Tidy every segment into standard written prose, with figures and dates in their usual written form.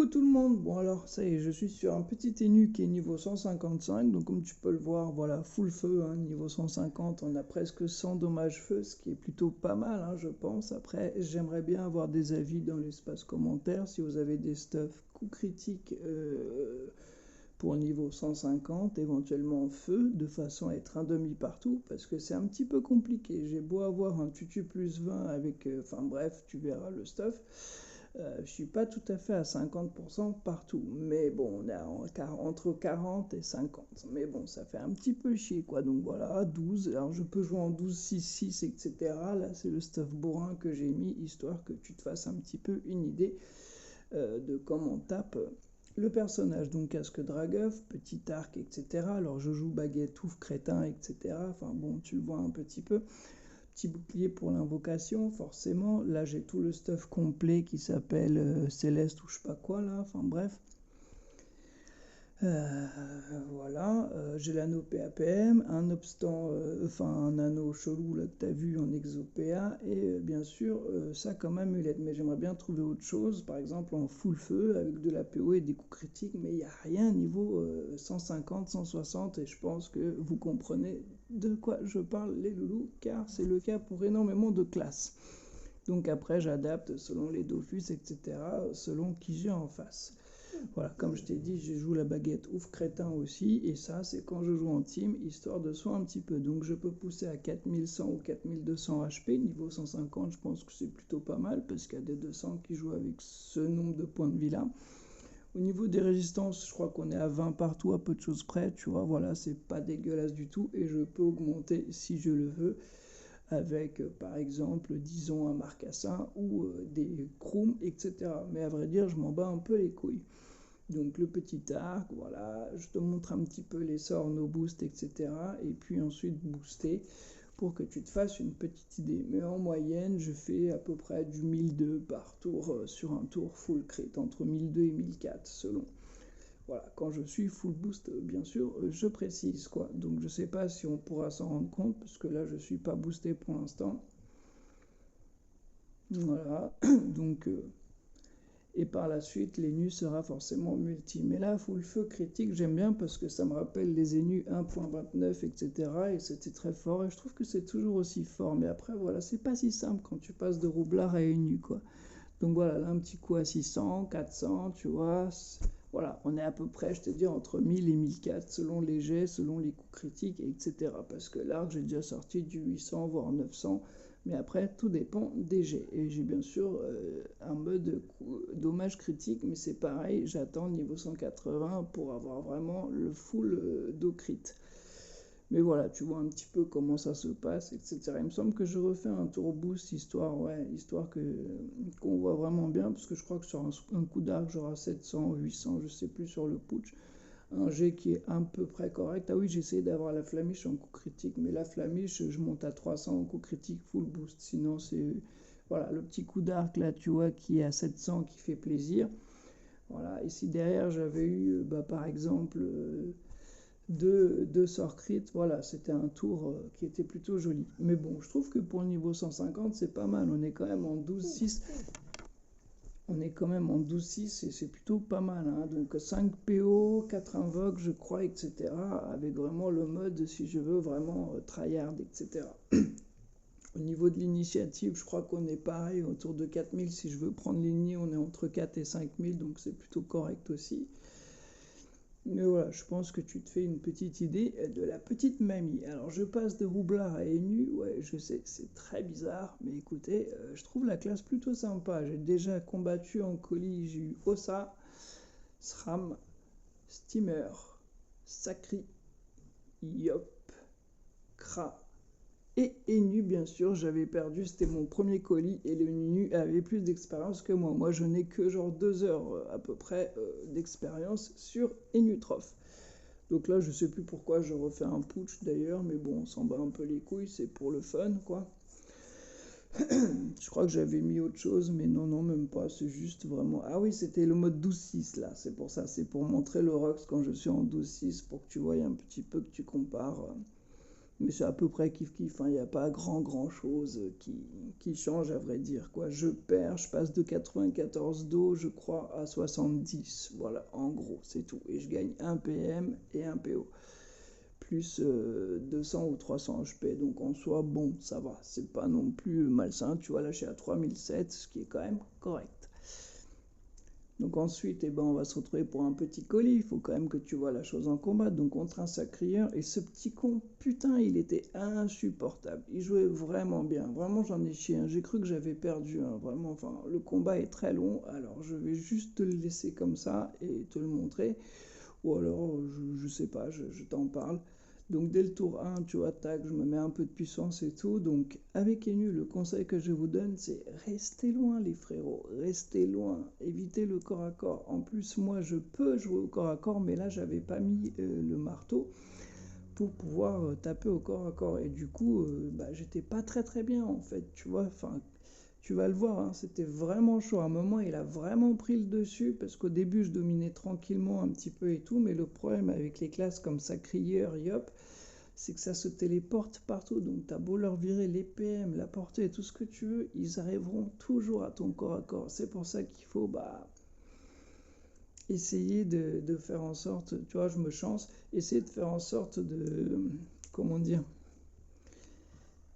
Coucou tout le monde, bon alors ça y est, je suis sur un petit tenue qui est niveau 155, donc comme tu peux le voir, voilà, full feu, hein, niveau 150, on a presque 100 dommages feu, ce qui est plutôt pas mal, hein, je pense. Après, j'aimerais bien avoir des avis dans l'espace commentaire, si vous avez des stuff coup critique pour niveau 150, éventuellement feu, de façon à être un demi partout, parce que c'est un petit peu compliqué. J'ai beau avoir un tutu plus 20 avec, enfin bref, tu verras le stuff. Je suis pas tout à fait à 50% partout, mais bon, on est entre 40 et 50. Mais bon, ça fait un petit peu chier, quoi. Donc voilà, 12. Alors je peux jouer en 12, 6, 6, etc. Là, c'est le stuff bourrin que j'ai mis, histoire que tu te fasses un petit peu une idée de comment on tape le personnage. Donc casque dragueuf, petit arc, etc. Alors je joue baguette, ouf, crétin, etc. Enfin bon, tu le vois un petit peu. Petit bouclier pour l'invocation, forcément. Là, j'ai tout le stuff complet qui s'appelle Céleste ou je sais pas quoi, là. Enfin, bref. Voilà. J'ai l'anneau PAPM, un obstant, enfin, un anneau chelou, là, que t'as vu en ExoPA. Et bien sûr, ça comme amulette. Mais j'aimerais bien trouver autre chose, par exemple en full feu, avec de la PO et des coups critiques. Mais il n'y a rien niveau 150, 160. Et je pense que vous comprenez de quoi je parle, les loulous, car c'est le cas pour énormément de classes. Donc après, j'adapte selon les Dofus, etc., selon qui j'ai en face. Voilà, comme je t'ai dit, je joue la baguette ouf crétin aussi, et ça, c'est quand je joue en team, histoire de soin un petit peu. Donc je peux pousser à 4100 ou 4200 HP, niveau 150, je pense que c'est plutôt pas mal, parce qu'il y a des 200 qui jouent avec ce nombre de points de vie là. Au niveau des résistances, je crois qu'on est à 20 partout, à peu de choses près, tu vois, voilà, c'est pas dégueulasse du tout, et je peux augmenter si je le veux, avec par exemple, disons, un marcassin ou des crooms, etc. Mais à vrai dire, je m'en bats un peu les couilles. Donc le petit arc, voilà, je te montre un petit peu les sorts, no boost, etc. Et puis ensuite booster pour que tu te fasses une petite idée. Mais en moyenne, je fais à peu près du 1002 par tour sur un tour full crit, entre 1002 et 1004 selon. Voilà, quand je suis full boost, bien sûr, je précise quoi. Donc je sais pas si on pourra s'en rendre compte, parce que là je suis pas boosté pour l'instant. Voilà, donc et par la suite l'ENU sera forcément multi. Mais là, full feu critique, j'aime bien parce que ça me rappelle les ENU 1.29, etc. Et c'était très fort, et je trouve que c'est toujours aussi fort. Mais après, voilà, c'est pas si simple quand tu passes de roublard à ENU, quoi. Donc voilà, là, un petit coup à 600, 400, tu vois. Voilà, on est à peu près, je te dis, entre 1000 et 1004, selon les jets, selon les coups critiques, etc. Parce que l'arc, j'ai déjà sorti du 800, voire 900. Mais après, tout dépend des jets. Et j'ai bien sûr un mode dommage critique, mais c'est pareil, j'attends niveau 180 pour avoir vraiment le full do crit. Mais voilà, tu vois un petit peu comment ça se passe, etc. Il me semble que je refais un tour boost, histoire qu'on voit vraiment bien, parce que je crois que sur un coup d'arc, j'aurai 700, 800, je sais plus sur le putsch. Un G qui est à peu près correct. Ah oui, j'ai essayé d'avoir la flamiche en coup critique, mais la flamiche, je monte à 300 en coup critique full boost. Sinon, c'est voilà, le petit coup d'arc là, tu vois, qui est à 700, qui fait plaisir. Voilà, et si derrière j'avais eu, par exemple, deux sorts crit, voilà, c'était un tour qui était plutôt joli. Mais bon, je trouve que pour le niveau 150, c'est pas mal. On est quand même en 12-6. On est quand même en 12-6 et c'est plutôt pas mal. Hein. Donc 5 PO, 4 invoques, je crois, etc. Avec vraiment le mode, si je veux, vraiment tryhard, etc. Au niveau de l'initiative, je crois qu'on est pareil, autour de 4000. Si je veux prendre l'ini, on est entre 4 et 5000, donc c'est plutôt correct aussi. Mais voilà, je pense que tu te fais une petite idée de la petite mamie. Alors je passe de roublard à énu, ouais, je sais, c'est très bizarre, mais écoutez, je trouve la classe plutôt sympa. J'ai déjà combattu en colis, j'ai eu Ossa, SRAM, Steamer, Sacri, Yop, Kra. Et Enu, bien sûr, j'avais perdu, c'était mon premier colis, et le Enu avait plus d'expérience que moi. Moi, je n'ai que genre 2 heures à peu près d'expérience sur Enutroph. Donc là, je sais plus pourquoi je refais un putsch d'ailleurs, mais bon, on s'en bat un peu les couilles, c'est pour le fun, quoi. Je crois que j'avais mis autre chose, mais non, non, même pas, c'est juste vraiment... Ah oui, c'était le mode 12-6, là, c'est pour ça, c'est pour montrer le Rox quand je suis en 12-6, pour que tu voyes un petit peu, que tu compares Mais c'est à peu près kiff-kiff, hein. Il n'y a pas grand chose qui change, à vrai dire, quoi. Je perds, je passe de 94 d'eau, je crois, à 70. Voilà, en gros, c'est tout. Et je gagne un PM et un PO. Plus 200 ou 300 HP. Donc en soi, bon, ça va. C'est pas non plus malsain. Tu vois, là, je suis à 3007, ce qui est quand même correct. Donc ensuite, eh ben, on va se retrouver pour un petit colis. Il faut quand même que tu vois la chose en combat. Donc contre un sacrieur. Et ce petit con, putain, il était insupportable. Il jouait vraiment bien. Vraiment, j'en ai chié. J'ai cru que j'avais perdu. Vraiment, enfin, le combat est très long. Alors, je vais juste te le laisser comme ça et te le montrer. Ou alors, je sais pas, je t'en parle. Donc dès le tour 1, tu vois, tac, je me mets un peu de puissance et tout. Donc avec Enu, le conseil que je vous donne, c'est restez loin les frérots, restez loin, évitez le corps à corps. En plus, moi, je peux jouer au corps à corps, mais là, j'avais pas mis le marteau pour pouvoir taper au corps à corps. Et du coup, bah, j'étais pas très très bien en fait, tu vois. Enfin, tu vas le voir, hein, c'était vraiment chaud. À un moment, il a vraiment pris le dessus parce qu'au début, je dominais tranquillement un petit peu et tout. Mais le problème avec les classes comme Sacrieur, Yop, c'est que ça se téléporte partout. Donc, t'as beau leur virer les PM, la portée, tout ce que tu veux, ils arriveront toujours à ton corps à corps. C'est pour ça qu'il faut essayer de faire en sorte, tu vois, je me chance, essayer de faire en sorte de, comment dire,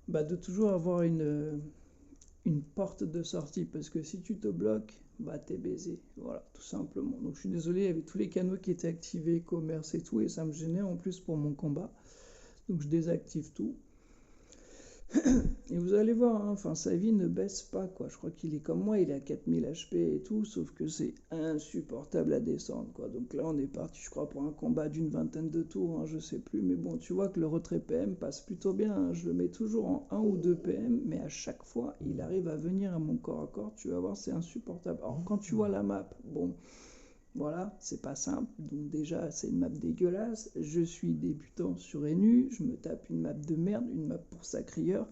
de toujours avoir une porte de sortie, parce que si tu te bloques, bah t'es baisé, voilà, tout simplement. Donc je suis désolé, il y avait tous les canaux qui étaient activés, commerce et tout, et ça me gênait en plus pour mon combat. Donc je désactive tout. Et vous allez voir, hein, enfin, sa vie ne baisse pas, quoi. Je crois qu'il est comme moi, il est à 4000 HP et tout, sauf que c'est insupportable à descendre, quoi. Donc là, on est parti, je crois, pour un combat d'une vingtaine de tours, hein, je sais plus. Mais bon, tu vois que le retrait PM passe plutôt bien, hein. Je le mets toujours en 1 ou 2 PM, mais à chaque fois, il arrive à venir à mon corps à corps. Tu vas voir, c'est insupportable. Alors, quand tu vois la map, bon, voilà, c'est pas simple. Donc déjà, c'est une map dégueulasse. Je suis débutant sur Enu, je me tape une map de merde, une map pour sacrieur.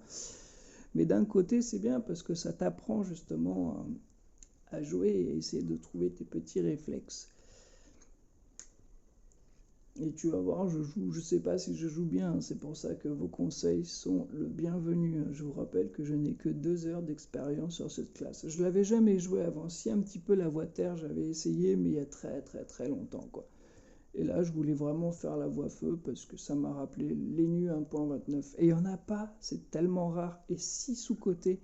Mais d'un côté, c'est bien parce que ça t'apprend justement à jouer et à essayer de trouver tes petits réflexes. Et tu vas voir, je sais pas si je joue bien, c'est pour ça que vos conseils sont le bienvenu. Je vous rappelle que je n'ai que 2 heures d'expérience sur cette classe. Je l'avais jamais joué avant, si un petit peu la voix terre, j'avais essayé, mais il y a très très très longtemps, quoi. Et là, je voulais vraiment faire la voix feu parce que ça m'a rappelé l'ENU 1.29. Et il n'y en a pas, c'est tellement rare et si sous-coté.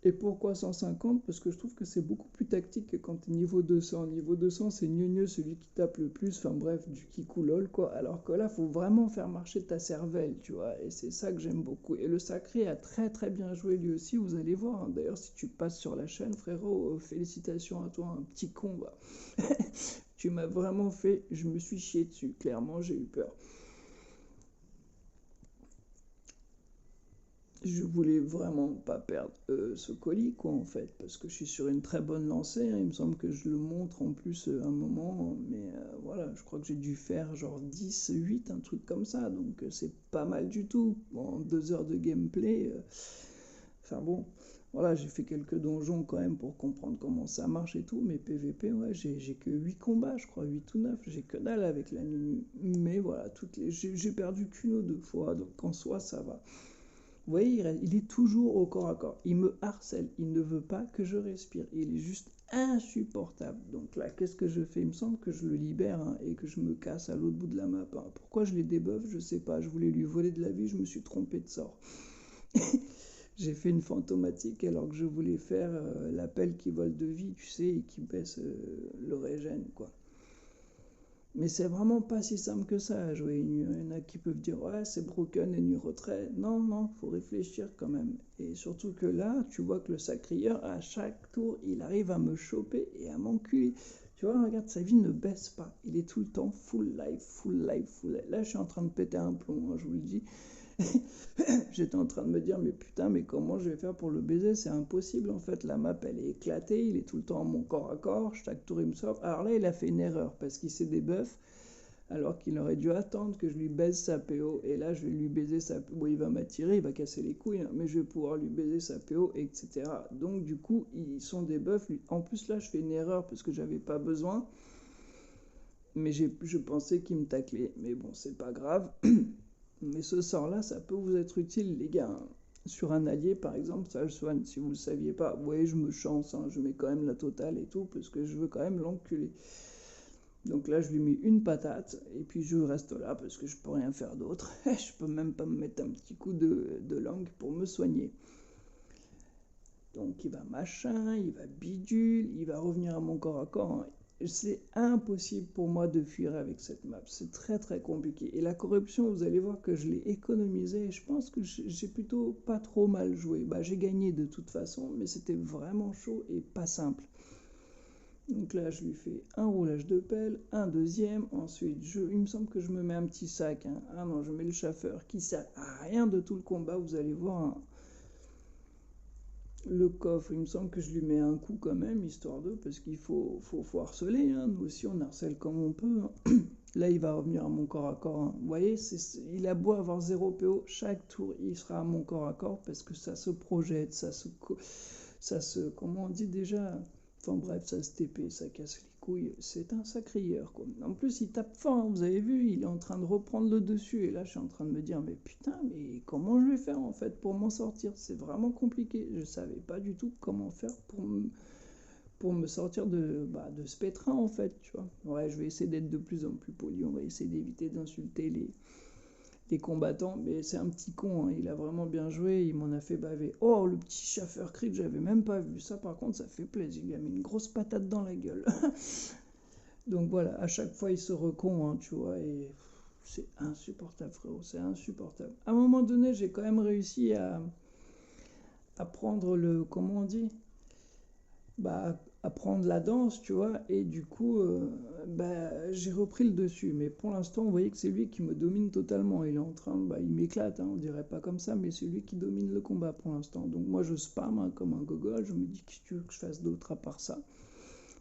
Et pourquoi 150? Parce que je trouve que c'est beaucoup plus tactique que quand t'es niveau 200. Niveau 200, c'est gneugneux celui qui tape le plus, enfin bref, du kikoulol, quoi. Alors que là, faut vraiment faire marcher ta cervelle, tu vois. Et c'est ça que j'aime beaucoup. Et le sacré a très très bien joué lui aussi, vous allez voir, hein. D'ailleurs, si tu passes sur la chaîne, frérot, félicitations à toi, un petit con, va. Tu m'as vraiment fait, je me suis chié dessus, clairement, j'ai eu peur. Je voulais vraiment pas perdre ce colis, quoi, en fait, parce que je suis sur une très bonne lancée, hein. Il me semble que je le montre en plus un moment, mais voilà, je crois que j'ai dû faire genre 10, 8, un truc comme ça, donc c'est pas mal du tout. En 2 heures de gameplay, enfin bon, voilà, j'ai fait quelques donjons quand même pour comprendre comment ça marche et tout, mais PVP, ouais, j'ai que 8 combats, je crois, 8 ou 9, j'ai que dalle avec la Nunu. Mais voilà, j'ai perdu qu'une ou deux fois, donc en soi, ça va. Vous voyez, il est toujours au corps à corps. Il me harcèle. Il ne veut pas que je respire. Il est juste insupportable. Donc là, qu'est-ce que je fais? Il me semble que je le libère, hein, et que je me casse à l'autre bout de la map, hein. Pourquoi je l'ai débuff? Je sais pas. Je voulais lui voler de la vie. Je me suis trompé de sort. J'ai fait une fantomatique alors que je voulais faire l'appel qui vole de vie, tu sais, et qui baisse le régène, quoi. Mais c'est vraiment pas si simple que ça à jouer Enu. Il y en a qui peuvent dire ouais c'est broken et nu retrait. Non, non, faut réfléchir quand même. Et surtout que là, tu vois que le sacrieur, à chaque tour, il arrive à me choper et à m'enculer. Tu vois, regarde, sa vie ne baisse pas. Il est tout le temps full life, full life, full life. Là, je suis en train de péter un plomb, hein, je vous le dis. J'étais en train de me dire, mais putain, mais comment je vais faire pour le baiser? C'est impossible en fait. La map elle est éclatée, il est tout le temps en mon corps à corps, chaque tour il me sauve. Alors là, il a fait une erreur parce qu'il s'est débuff alors qu'il aurait dû attendre que je lui baise sa PO. Et là, je vais lui baiser sa PO. Bon, il va m'attirer, il va casser les couilles, hein, mais je vais pouvoir lui baiser sa PO, etc. Donc, du coup, ils sont débuffs. En plus, là, je fais une erreur parce que j'avais pas besoin. Mais je pensais qu'il me taclait. Mais bon, c'est pas grave. Mais ce sort-là, ça peut vous être utile, les gars. Sur un allié, par exemple, ça je soigne. Si vous ne le saviez pas, ouais, je me chance, hein, je mets quand même la totale et tout, parce que je veux quand même l'enculer. Donc là, je lui mets une patate, et puis je reste là, parce que je peux rien faire d'autre. Je peux même pas me mettre un petit coup de langue pour me soigner. Donc il va machin, il va bidule, il va revenir à mon corps à corps, hein. C'est impossible pour moi de fuir avec cette map, c'est très très compliqué. Et la corruption, vous allez voir que je l'ai économisée, et je pense que j'ai plutôt pas trop mal joué. Bah, j'ai gagné de toute façon, mais c'était vraiment chaud et pas simple. Donc là, je lui fais un roulage de pelle, un deuxième, ensuite il me semble que je me mets un petit sac, hein. Ah non, je mets le chauffeur qui sert à rien de tout le combat, vous allez voir, hein. Le coffre, il me semble que je lui mets un coup quand même, histoire de, parce qu'il faut harceler, hein. Nous aussi on harcèle comme on peut, hein. Là il va revenir à mon corps à corps, hein. Vous voyez, il a beau avoir 0 PO, chaque tour il sera à mon corps à corps, parce que ça se projette, comment on dit déjà, enfin bref, ça se TP, ça casse les couilles, c'est un sacrieur, quoi. En plus il tape fort, hein, vous avez vu, il est en train de reprendre le dessus, et là je suis en train de me dire, mais putain, mais comment je vais faire en fait pour m'en sortir? C'est vraiment compliqué, je savais pas du tout comment faire pour me sortir de ce pétrin en fait, tu vois. Ouais, je vais essayer d'être de plus en plus poli, on va essayer d'éviter d'insulter les combattants, mais c'est un petit con, hein, il a vraiment bien joué, il m'en a fait baver. Oh, le petit chauffeur crit, j'avais même pas vu ça, par contre ça fait plaisir, il lui a mis une grosse patate dans la gueule. Donc voilà, à chaque fois il se recon, hein, tu vois, et c'est insupportable, frérot, c'est insupportable. À un moment donné, j'ai quand même réussi à prendre comment on dit, bah, apprendre la danse, tu vois, et du coup, bah, j'ai repris le dessus. Mais pour l'instant, vous voyez que c'est lui qui me domine totalement. Il est en train, bah, il m'éclate, hein, on dirait pas comme ça, mais c'est lui qui domine le combat pour l'instant. Donc moi, je spam, hein, comme un gogol, je me dis, qu'est-ce que tu veux que je fasse d'autre à part ça?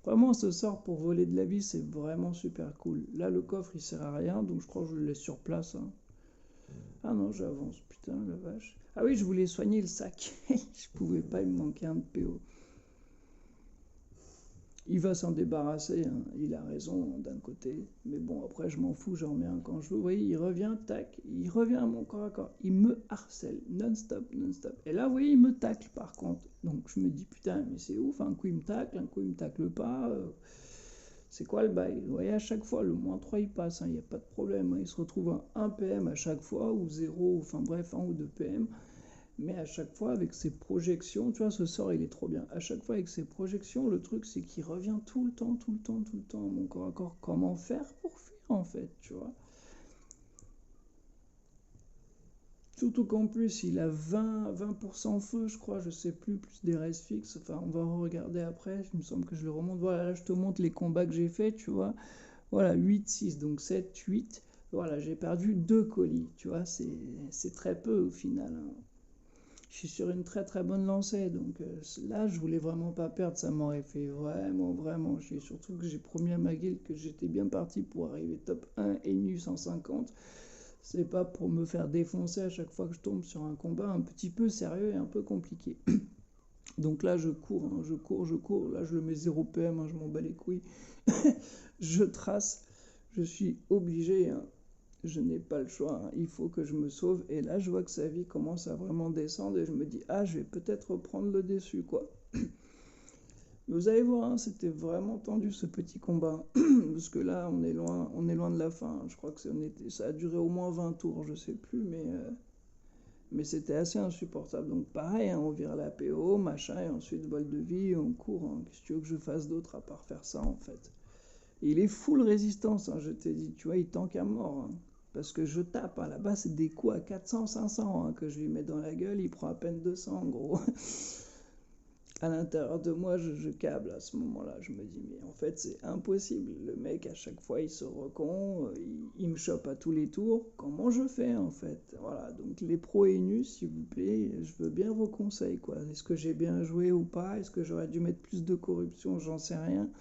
Vraiment, ce sort pour voler de la vie, c'est vraiment super cool. Là, le coffre, il sert à rien, donc je crois que je le laisse sur place, hein. Ah non, j'avance, putain, la vache. Ah oui, je voulais soigner le sac. Je pouvais pas, il me manquait un de PO. Il va s'en débarrasser, hein. Il a raison d'un côté, mais bon, après je m'en fous, j'en remets un quand je veux. Vous voyez, il revient, tac, il revient à mon corps à corps, il me harcèle non-stop, non-stop. Et là, vous voyez, il me tacle par contre. Donc je me dis, putain, mais c'est ouf, un coup il me tacle, un coup il me tacle pas. C'est quoi le bail? Vous voyez, à chaque fois, le -3 il passe, il n'y a pas de problème, hein. Il se retrouve à 1 PM à chaque fois, ou 0, enfin bref, 1 ou 2 PM. Mais à chaque fois, avec ses projections, tu vois, ce sort, il est trop bien. À chaque fois, avec ses projections, le truc, c'est qu'il revient tout le temps, tout le temps, tout le temps, mon corps à corps. Comment faire pour fuir, en fait, tu vois? Surtout qu'en plus, il a 20% feu, je crois, je sais plus, plus des restes fixes. Enfin, on va regarder après, il me semble que je le remonte. Voilà, là, je te montre les combats que j'ai faits, tu vois. Voilà, 8-6, donc 7-8. Voilà, j'ai perdu 2 colis, tu vois, c'est très peu au final, hein. Je suis sur une très très bonne lancée, donc là je voulais vraiment pas perdre, ça m'aurait fait vraiment vraiment chier, surtout que j'ai promis à ma guilde que j'étais bien parti pour arriver top 1 et nu 150, c'est pas pour me faire défoncer à chaque fois que je tombe sur un combat un petit peu sérieux et un peu compliqué. Donc là je cours, hein, je cours, là je le mets 0 PM, hein, je m'en bats les couilles, je trace, je suis obligé, hein. Je n'ai pas le choix, hein. Il faut que je me sauve. Et là, je vois que sa vie commence à vraiment descendre et je me dis, ah, je vais peut-être reprendre le dessus, quoi. Mais vous allez voir, hein, c'était vraiment tendu ce petit combat. Parce que là, on est loin de la fin. Je crois que ça a duré au moins 20 tours, je sais plus, mais c'était assez insupportable. Donc pareil, hein, on vire la PO, machin, et ensuite vol de vie, on court, hein. Qu'est-ce que tu veux que je fasse d'autre à part faire ça, en fait? Et il est full résistance, hein, je t'ai dit, tu vois, il tank à mort, hein. Parce que je tape, hein, là-bas c'est des coups à 400, 500, hein, que je lui mets dans la gueule, il prend à peine 200 en gros. À l'intérieur de moi, je câble à ce moment-là, je me dis, mais en fait c'est impossible. Le mec, à chaque fois, il se recon, il me chope à tous les tours. Comment je fais en fait? Voilà, donc les pros et nus, s'il vous plaît, je veux bien vos conseils, quoi. Est-ce que j'ai bien joué ou pas? Est-ce que j'aurais dû mettre plus de corruption? J'en sais rien.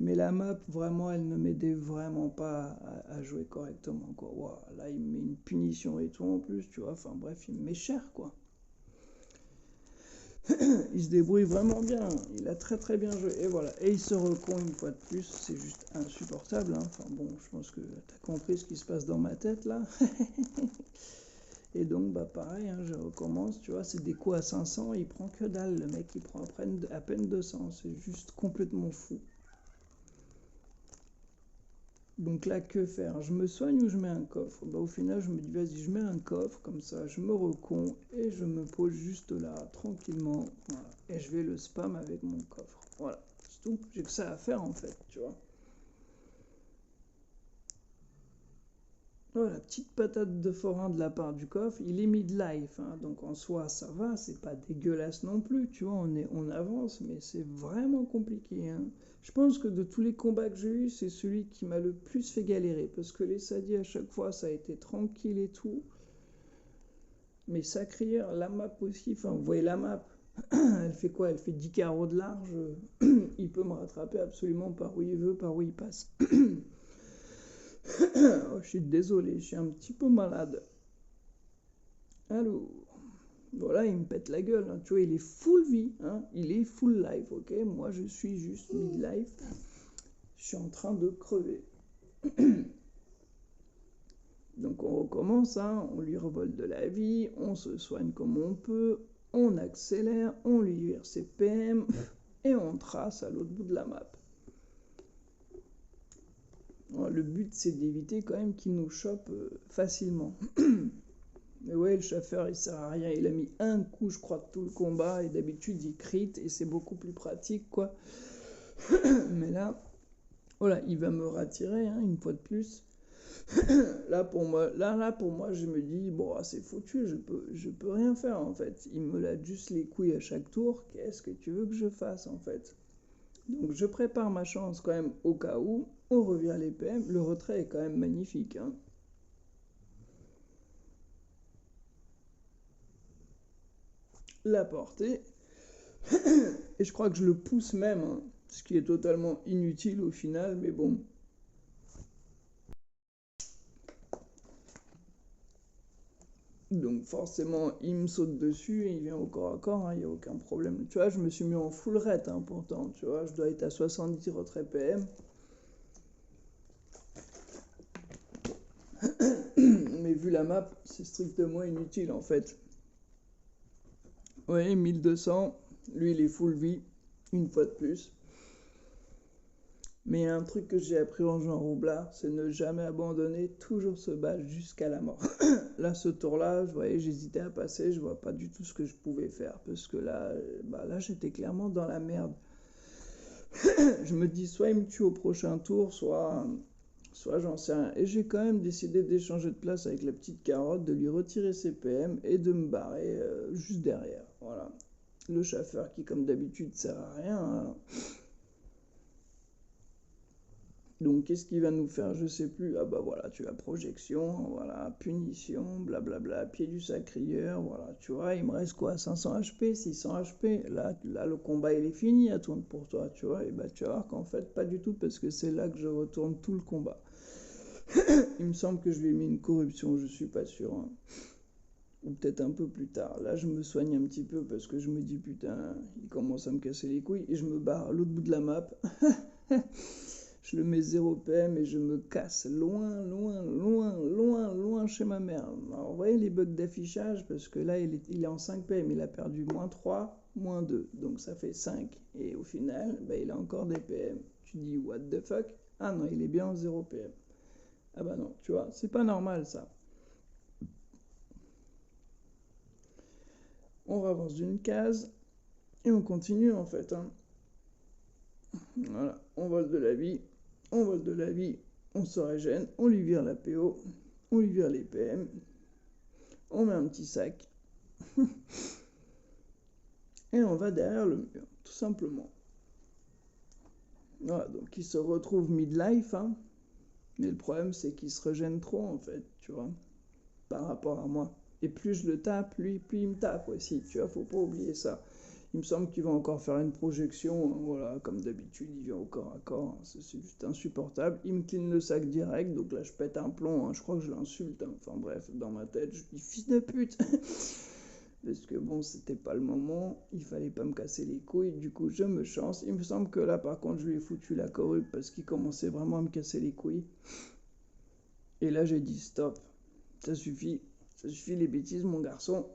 Mais la map, vraiment, elle ne m'aidait vraiment pas à jouer correctement, quoi. Wow, là, il me met une punition et tout en plus, tu vois. Enfin bref, il me met cher, quoi. Il se débrouille vraiment bien, il a très très bien joué, et voilà. Et il se recon une fois de plus, c'est juste insupportable, hein. Enfin bon, je pense que t'as compris ce qui se passe dans ma tête là. Et donc, bah pareil, hein, je recommence, tu vois, c'est des coups à 500, il prend que dalle, le mec, il prend à peine 200, c'est juste complètement fou. Donc là, que faire? Je me soigne ou je mets un coffre? Bah au final, je me dis, vas-y, je mets un coffre, comme ça, je me recon, et je me pose juste là, tranquillement, voilà. Et je vais le spam avec mon coffre, voilà. C'est tout, j'ai que ça à faire en fait, tu vois. Voilà, petite patate de forain de la part du coffre, il est mid-life, hein, donc en soi ça va, c'est pas dégueulasse non plus, tu vois, on avance, mais c'est vraiment compliqué, hein. Je pense que de tous les combats que j'ai eu, c'est celui qui m'a le plus fait galérer, parce que les sadis à chaque fois ça a été tranquille et tout, mais Sacrière, la map aussi, enfin vous voyez la map, elle fait quoi? Elle fait 10 carreaux de large, il peut me rattraper absolument par où il veut, par où il passe. Oh, je suis désolé, je suis un petit peu malade. Alors, voilà, il me pète la gueule, hein. Tu vois, il est full vie, hein. Il est full life, ok. Moi, je suis juste mid-life. Je suis en train de crever. Donc, on recommence, hein. On lui revole de la vie, on se soigne comme on peut, on accélère, on lui vire ses PM et on trace à l'autre bout de la map. Alors, le but, c'est d'éviter quand même qu'il nous chope facilement. Mais ouais, le chauffeur, il sert à rien. Il a mis un coup, je crois, de tout le combat. Et d'habitude, il crit et c'est beaucoup plus pratique, quoi. Mais là, voilà, il va me retirer, hein, une fois de plus. Pour moi, je me dis, bon, c'est foutu, je peux rien faire, en fait. Il me l'a juste les couilles à chaque tour. Qu'est-ce que tu veux que je fasse, en fait? Donc, je prépare ma chance quand même au cas où. On revient les PM. Le retrait est quand même magnifique, hein. La portée. Et je crois que je le pousse même, hein, ce qui est totalement inutile au final, mais bon. Donc forcément, il me saute dessus et il vient au corps à corps, hein, il n'y a aucun problème. Tu vois, je me suis mis en full rate, hein, pourtant, tu vois, je dois être à 70 retraits PM. Mais vu la map, c'est strictement inutile en fait. Oui, 1200, lui il est full vie, une fois de plus. Mais un truc que j'ai appris en jouant roublard, c'est ne jamais abandonner, toujours se battre jusqu'à la mort. Là, ce tour-là, j'hésitais à passer, je vois pas du tout ce que je pouvais faire, parce que là, là j'étais clairement dans la merde. Je me dis, soit il me tue au prochain tour, soit j'en sais rien. Et j'ai quand même décidé d'échanger de place avec la petite carotte, de lui retirer ses PM et de me barrer juste derrière. Voilà. Le chauffeur qui, comme d'habitude, sert à rien, hein. Donc qu'est-ce qu'il va nous faire? Je sais plus. Ah bah voilà, tu as projection, voilà, punition, blablabla, pied du sacrieur, voilà, tu vois, il me reste quoi? 500 HP, 600 HP. Là, le combat il est fini à tourner pour toi, tu vois. Et bah tu vas voir qu'en fait, pas du tout, parce que c'est là que je retourne tout le combat. Il me semble que je lui ai mis une corruption, je suis pas sûr, hein. Ou peut-être un peu plus tard. Là, je me soigne un petit peu parce que je me dis putain, il commence à me casser les couilles et je me barre à l'autre bout de la map. Je le mets 0 PM et je me casse loin, loin, loin, loin, loin chez ma mère. Alors, vous voyez les bugs d'affichage, parce que là, il est en 5 PM, il a perdu -3, -2, donc ça fait 5. Et au final, bah, il a encore des PM. Tu dis, what the fuck? Ah non, il est bien en 0 PM. Ah bah non, tu vois, c'est pas normal ça. On avance d'une case et on continue en fait, hein. Voilà, on vole de la vie, on vole de la vie, on se régène, on lui vire la PO, on lui vire les PM, on met un petit sac et on va derrière le mur, tout simplement. Voilà, donc il se retrouve midlife, hein, mais le problème c'est qu'il se régène trop en fait, tu vois, par rapport à moi. Et plus je le tape, lui, plus il me tape aussi, tu vois, faut pas oublier ça. Il me semble qu'il va encore faire une projection, hein, voilà, comme d'habitude, il vient au corps à corps, hein, c'est juste insupportable. Il me clean le sac direct, donc là je pète un plomb, hein, je crois que je l'insulte, hein. Enfin bref, dans ma tête, je dis fils de pute. parce que bon, c'était pas le moment, il fallait pas me casser les couilles, du coup je me chance. Il me semble que là par contre je lui ai foutu la corrupte parce qu'il commençait vraiment à me casser les couilles. Et là j'ai dit stop, ça suffit les bêtises mon garçon.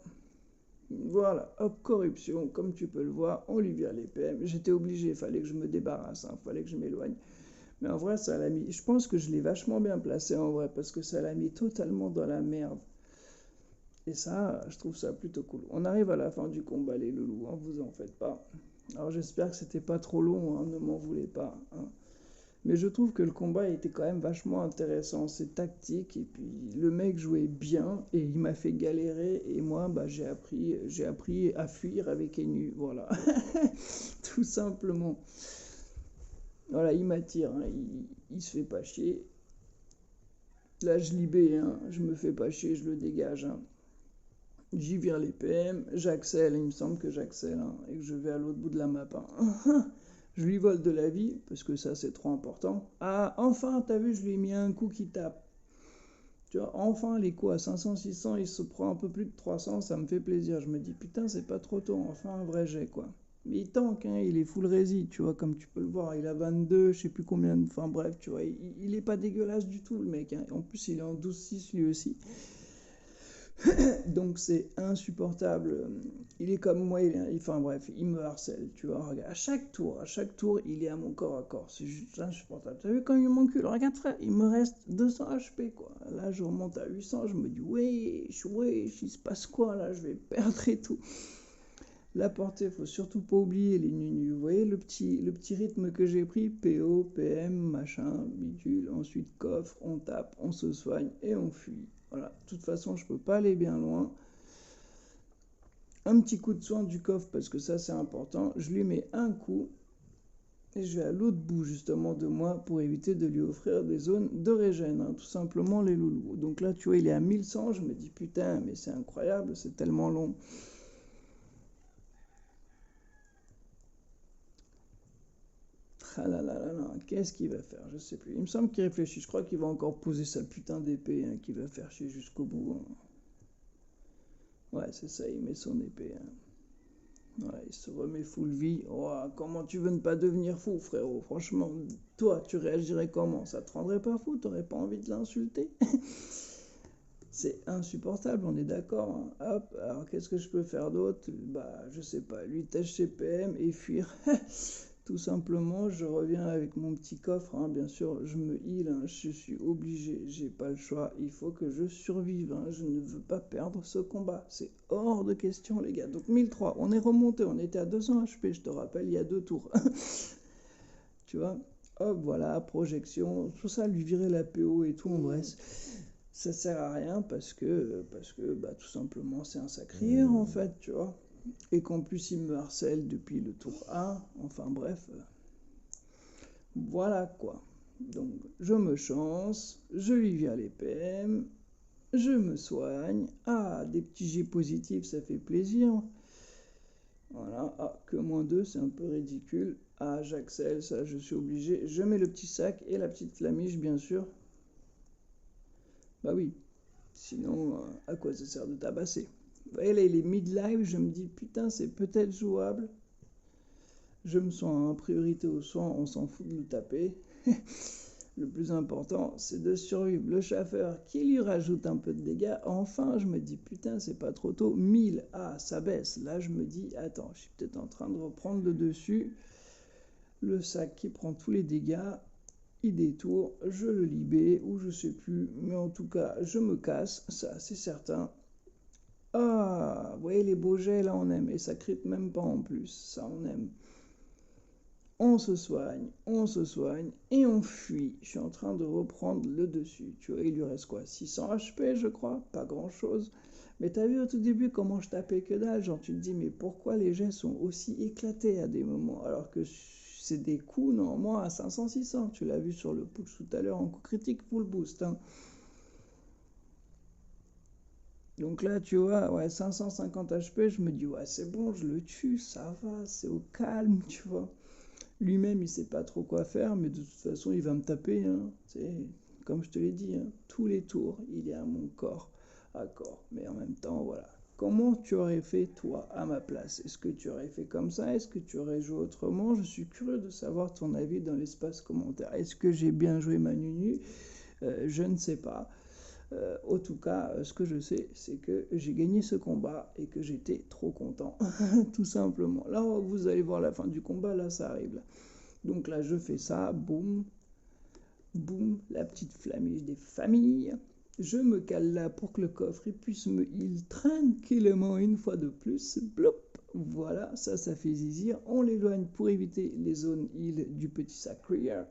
Voilà, hop, corruption, comme tu peux le voir, on lui vire les PM. J'étais obligé, il fallait que je me débarrasse, il fallait que je m'éloigne. Mais en vrai, ça l'a mis. Je pense que je l'ai vachement bien placé en vrai, parce que ça l'a mis totalement dans la merde. Et ça, je trouve ça plutôt cool. On arrive à la fin du combat, les loulous, hein, vous en faites pas. Alors j'espère que c'était pas trop long, hein, ne m'en voulez pas. Hein. Mais je trouve que le combat était quand même vachement intéressant, c'est tactique, et puis le mec jouait bien, et il m'a fait galérer, et moi, bah, j'ai appris à fuir avec Enu, voilà. Tout simplement. Voilà, il m'attire, hein, il se fait pas chier. Là, je libère, hein, je me fais pas chier, je le dégage. Hein. J'y vire les PM, j'accèle, il me semble que j'accèle, hein, et que je vais à l'autre bout de la map. Hein. Je lui vole de la vie, parce que ça c'est trop important. Ah, enfin, t'as vu, je lui ai mis un coup qui tape. Tu vois, enfin, les coups à 500, 600, il se prend un peu plus de 300, ça me fait plaisir. Je me dis, putain, c'est pas trop tôt, enfin un vrai jet, quoi. Mais il tank, hein, il est full rési, tu vois, comme tu peux le voir. Il a 22, je sais plus combien, enfin bref, tu vois, il est pas dégueulasse du tout, le mec. Hein. En plus, il est en 12-6 lui aussi. Donc c'est insupportable. Il est comme moi, enfin bref, il me harcèle, tu vois. Regarde, à chaque tour, il est à mon corps à corps. C'est juste insupportable. T'as vu quand il m'encule? Regarde frère, il me reste 200 HP quoi. Là, je remonte à 800, je me dis wesh, il se passe quoi là? Je vais perdre et tout. La portée, faut surtout pas oublier les nunus. Vous voyez le petit rythme que j'ai pris? PO, PM, machin, bidule, ensuite coffre, on tape, on se soigne et on fuit. Voilà, de toute façon, je peux pas aller bien loin. Un petit coup de soin du coffre, parce que ça c'est important. Je lui mets un coup et je vais à l'autre bout justement de moi pour éviter de lui offrir des zones de régène, hein, tout simplement les loulous. Donc là, tu vois, il est à 1100, je me dis putain, mais c'est incroyable, c'est tellement long. Ah là là là là, qu'est-ce qu'il va faire? Je sais plus. Il me semble qu'il réfléchit. Je crois qu'il va encore poser sa putain d'épée, hein, qu'il va faire chier jusqu'au bout. Hein. Ouais, c'est ça, il met son épée. Hein. Ouais, il se remet full vie. Oh, comment tu veux ne pas devenir fou, frérot? Franchement, toi, tu réagirais comment? Ça te rendrait pas fou? T'aurais pas envie de l'insulter? C'est insupportable, on est d'accord. Hein. Hop, alors qu'est-ce que je peux faire d'autre? Bah, je sais pas, lui tâche CPM et fuir. Tout simplement, je reviens avec mon petit coffre, hein, bien sûr, je me heal, hein, je suis obligé, j'ai pas le choix, il faut que je survive, hein, je ne veux pas perdre ce combat, c'est hors de question les gars. Donc 1003, on est remonté, on était à 200 HP, je te rappelle, il y a 2 tours. Tu vois, hop, voilà, projection, tout ça, lui virer la PO et tout, en bref, ça sert à rien parce que bah, tout simplement, c'est un sacré en fait, tu vois. Et qu'en plus il me harcèle depuis le tour 1, enfin bref, voilà quoi. Donc je me chance, je lui viens les PM, je me soigne, ah des petits G positifs ça fait plaisir, voilà, ah que -2 c'est un peu ridicule, ah j'accèle, ça je suis obligé, je mets le petit sac et la petite flamiche bien sûr, bah oui, sinon à quoi ça sert de tabasser. Vous voyez là il est mid-live, je me dis putain c'est peut-être jouable. Je me sens en priorité aux soins, on s'en fout de le taper. Le plus important, c'est de survivre. Le chauffeur qui lui rajoute un peu de dégâts. Enfin, je me dis, putain, c'est pas trop tôt. 1000, ah, ça baisse. Là, je me dis, attends, je suis peut-être en train de reprendre le dessus. Le sac qui prend tous les dégâts, il détourne, je le libère, ou je sais plus. Mais en tout cas, je me casse, ça, c'est certain. Ah, vous voyez les beaux jets, là, on aime. Et ça crit même pas en plus. Ça, on aime. On se soigne et on fuit. Je suis en train de reprendre le dessus. Tu vois, il lui reste quoi? 600 HP, je crois. Pas grand chose. Mais t'as vu au tout début comment je tapais que dalle? Genre, tu te dis, mais pourquoi les jets sont aussi éclatés à des moments? Alors que c'est des coups, normalement, à 500-600. Tu l'as vu sur le push tout à l'heure en coup critique, full boost. Hein. Donc là, tu vois, ouais, 550 HP, je me dis, ouais, c'est bon, je le tue, ça va, c'est au calme, tu vois. Lui-même, il sait pas trop quoi faire, mais de toute façon, il va me taper. Hein. Comme je te l'ai dit, hein, tous les tours, il est à mon corps, à corps. Mais en même temps, voilà. comment tu aurais fait, toi, à ma place? Est-ce que tu aurais fait comme ça? Est-ce que tu aurais joué autrement? Je suis curieux de savoir ton avis dans l'espace commentaire. Est-ce que j'ai bien joué ma Nunu? Je ne sais pas. En tout cas, ce que je sais, c'est que j'ai gagné ce combat et que j'étais trop content, tout simplement. Là, vous allez voir la fin du combat, là, ça arrive. Là. Donc là, je fais ça, boum, boum, la petite flamige des familles. Je me cale là pour que le coffre puisse me heal tranquillement une fois de plus. Blop. Voilà, ça fait zizir. On l'éloigne pour éviter les zones heal du petit Sacria.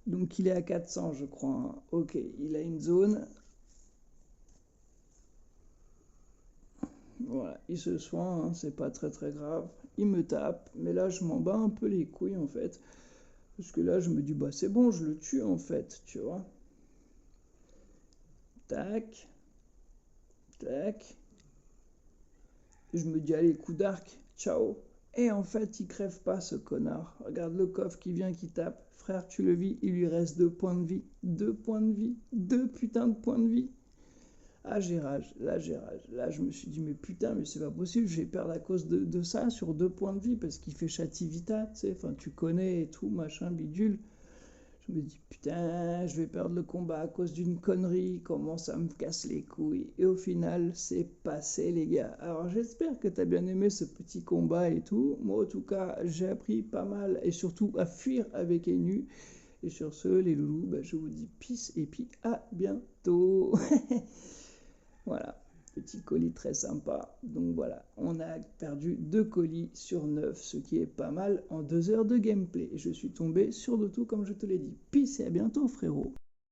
Donc il est à 400, je crois. Hein. Ok, il a une zone. Voilà, il se soigne, hein, c'est pas très grave. Il me tape, mais là je m'en bats un peu les couilles en fait. Parce que là je me dis, bah c'est bon, je le tue en fait, tu vois. Tac, tac. Je me dis, allez, coup d'arc, ciao. Et en fait, il crève pas ce connard. Regarde le coffre qui vient, qui tape. Frère, tu le vis, il lui reste 2 points de vie. 2 points de vie. 2 putains de points de vie. Ah, j'ai rage. Là, j'ai rage. Là, je me suis dit, mais putain, mais c'est pas possible. Je vais perdre à cause de ça sur 2 points de vie parce qu'il fait Chativita, tu sais. Enfin, tu connais et tout, machin, bidule. Je me dis, putain, je vais perdre le combat à cause d'une connerie, comment ça me casse les couilles. Et au final, c'est passé, les gars. Alors, j'espère que t'as bien aimé ce petit combat et tout. Moi, en tout cas, j'ai appris pas mal, et surtout à fuir avec Enu. Et sur ce, les loulous, bah, je vous dis peace, et puis à bientôt. Voilà, petit colis très sympa. Donc voilà, on a perdu 2 colis sur 9, ce qui est pas mal en 2 heures de gameplay. Et je suis tombé sur de tout comme je te l'ai dit. Peace et à bientôt frérot.